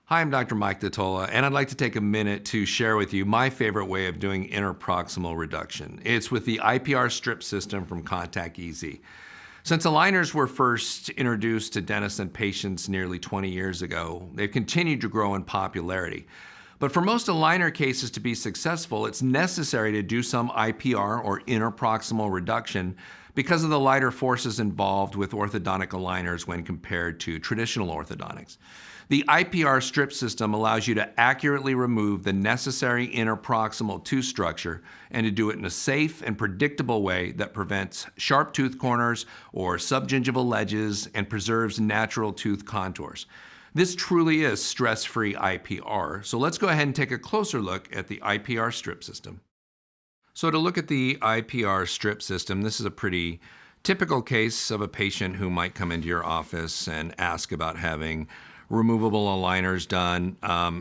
Hi, I'm Dr. Mike Datola, and I'd like to take a minute to share with you my favorite way of doing interproximal reduction. It's with the IPR strip system from Contact EZ. Since aligners were first introduced to dentists and patients nearly 20 years ago, they've continued to grow in popularity. But for most aligner cases to be successful, it's necessary to do some IPR or interproximal reduction because of the lighter forces involved with orthodontic aligners when compared to traditional orthodontics. The IPR strip system allows you to accurately remove the necessary interproximal tooth structure and to do it in a safe and predictable way that prevents sharp tooth corners or subgingival ledges and preserves natural tooth contours. This truly is stress-free IPR, so let's go ahead and take a closer look at the IPR strip system. So to look at the IPR strip system, this is a pretty typical case of a patient who might come into your office and ask about having removable aligners done.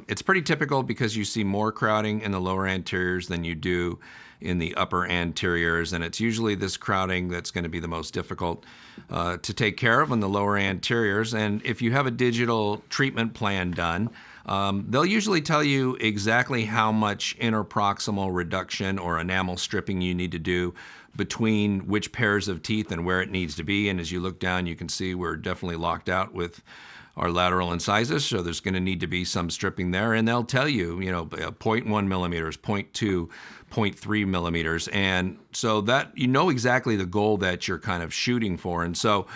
It's pretty typical because you see more crowding in the lower anteriors than you do in the upper anteriors, and it's usually this crowding that's going to be the most difficult to take care of in the lower anteriors. And if you have a digital treatment plan done, they'll usually tell you exactly how much interproximal reduction or enamel stripping you need to do between which pairs of teeth and where it needs to be. And as you look down, you can see we're definitely locked out with our lateral incisors, so there's going to need to be some stripping there, and they'll tell you, 0.1 millimeters, 0.2, 0.3 millimeters, and so that you know exactly the goal that you're kind of shooting for. And so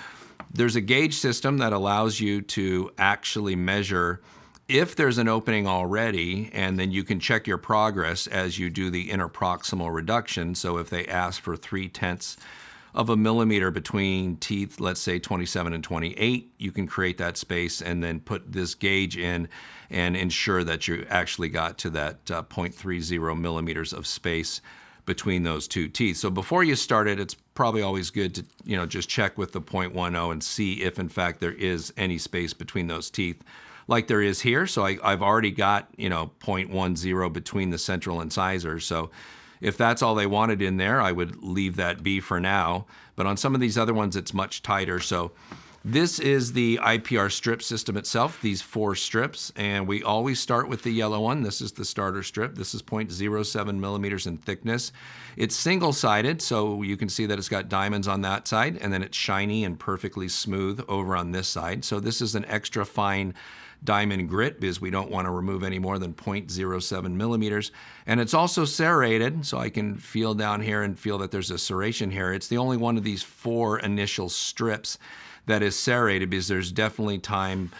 there's a gauge system that allows you to actually measure if there's an opening already, and then you can check your progress as you do the interproximal reduction. So if they ask for 0.3 of a millimeter between teeth, let's say 27 and 28, you can create that space and then put this gauge in and ensure that you actually got to that 0.30 millimeters of space between those two teeth. So before you start it, it's probably always good to just check with the 0.10 and see if in fact there is any space between those teeth like there is here. So I've already got 0.10 between the central incisors. So if that's all they wanted in there, I would leave that be for now. But on some of these other ones, it's much tighter. So this is the IPR strip system itself, these 4 strips. And we always start with the yellow one. This is the starter strip. This is 0.07 millimeters in thickness. It's single-sided, so you can see that it's got diamonds on that side, and then it's shiny and perfectly smooth over on this side. So this is an extra fine diamond grit because we don't want to remove any more than 0.07 millimeters. And it's also serrated, so I can feel down here and feel that there's a serration here. It's the only one of these 4 initial strips that is serrated because there's definitely times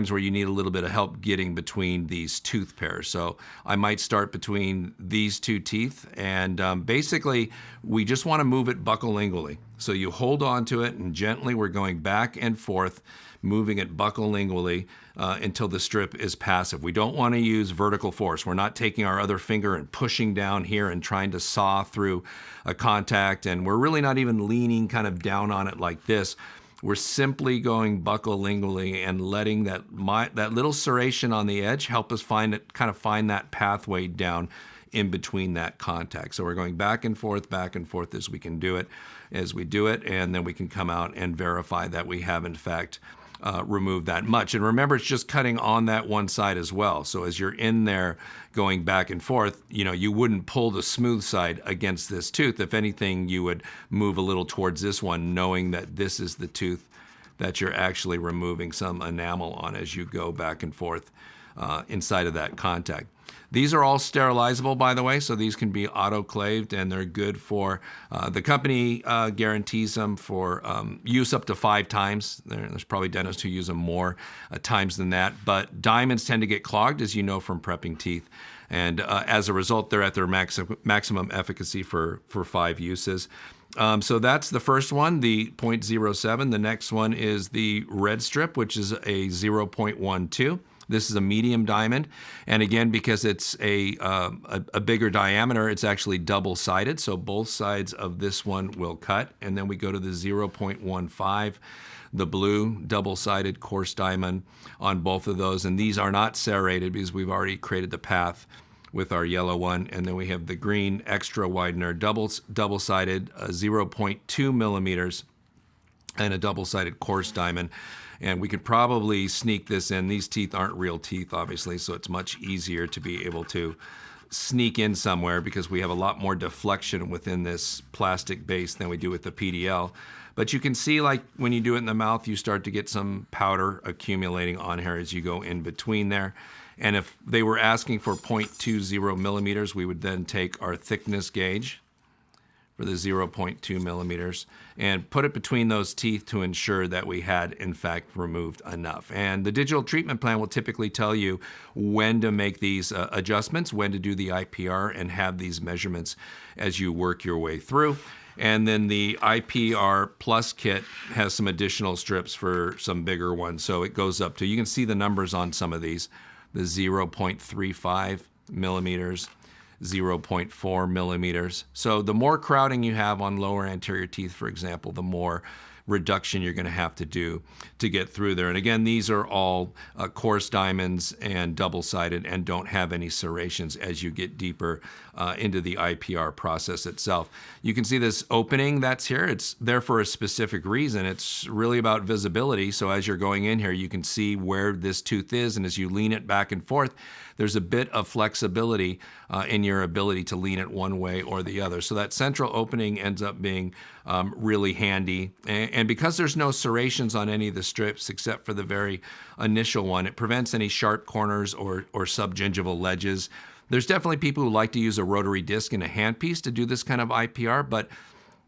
where you need a little bit of help getting between these tooth pairs. So I might start between these 2 teeth, and basically we just want to move it buccolingually. So you hold on to it and gently we're going back and forth, moving it buccolingually until the strip is passive. We don't want to use vertical force. We're not taking our other finger and pushing down here and trying to saw through a contact, and we're really not even leaning kind of down on it like this. We're simply going buccolingually and letting that little serration on the edge help us find find that pathway down in between that contact. So we're going back and forth as we can do it, as we do it, and then we can come out and verify that we have in fact removed that much. And remember, it's just cutting on that one side as well. So as you're in there going back and forth, you wouldn't pull the smooth side against this tooth. If anything, you would move a little towards this one, knowing that this is the tooth that you're actually removing some enamel on as you go back and forth inside of that contact. These are all sterilizable, by the way, so these can be autoclaved, and they're good for, the company guarantees them for use up to 5 times. There's probably dentists who use them more times than that, but diamonds tend to get clogged, as you know from prepping teeth, and as a result, they're at their maximum efficacy for 5 uses. So that's the first one, the 0.07. The next one is the red strip, which is a 0.12. This is a medium diamond, and again, because it's a bigger diameter, it's actually double-sided, so both sides of this one will cut. And then we go to the 0.15, the blue double-sided coarse diamond on both of those, and these are not serrated because we've already created the path with our yellow one. And then we have the green extra widener, double-sided, 0.2 millimeters. and a double-sided coarse diamond. And we could probably sneak this in. These teeth aren't real teeth, obviously, so it's much easier to be able to sneak in somewhere because we have a lot more deflection within this plastic base than we do with the PDL. But you can see, like when you do it in the mouth, you start to get some powder accumulating on here as you go in between there. And if they were asking for 0.20 millimeters, we would then take our thickness gauge for the 0.2 millimeters and put it between those teeth to ensure that we had in fact removed enough. And the digital treatment plan will typically tell you when to make these adjustments, when to do the IPR, and have these measurements as you work your way through. And then the IPR Plus kit has some additional strips for some bigger ones. So it goes up to, you can see the numbers on some of these, the 0.35 millimeters, 0.4 millimeters. So the more crowding you have on lower anterior teeth, for example, the more reduction you're going to have to do to get through there. And again, these are all coarse diamonds and double-sided and don't have any serrations as you get deeper into the IPR process itself. You can see this opening that's here. It's there for a specific reason. It's really about visibility. So as you're going in here, you can see where this tooth is, and as you lean it back and forth, there's a bit of flexibility in your ability to lean it one way or the other. So that central opening ends up being really handy. And because there's no serrations on any of the strips except for the very initial one, it prevents any sharp corners or subgingival ledges. There's definitely people who like to use a rotary disc and a handpiece to do this kind of IPR, but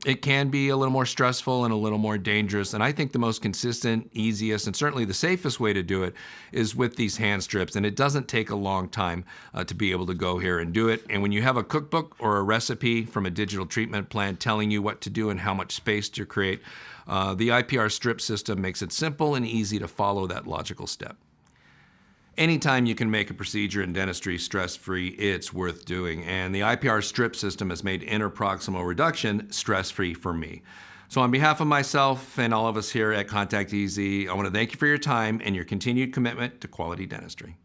it can be a little more stressful and a little more dangerous. And I think the most consistent, easiest, and certainly the safest way to do it is with these hand strips. And it doesn't take a long time to be able to go here and do it. And when you have a cookbook or a recipe from a digital treatment plan telling you what to do and how much space to create, the IPR strip system makes it simple and easy to follow that logical step. Anytime you can make a procedure in dentistry stress-free, it's worth doing. And the IPR strip system has made interproximal reduction stress-free for me. So on behalf of myself and all of us here at Contact Easy, I want to thank you for your time and your continued commitment to quality dentistry.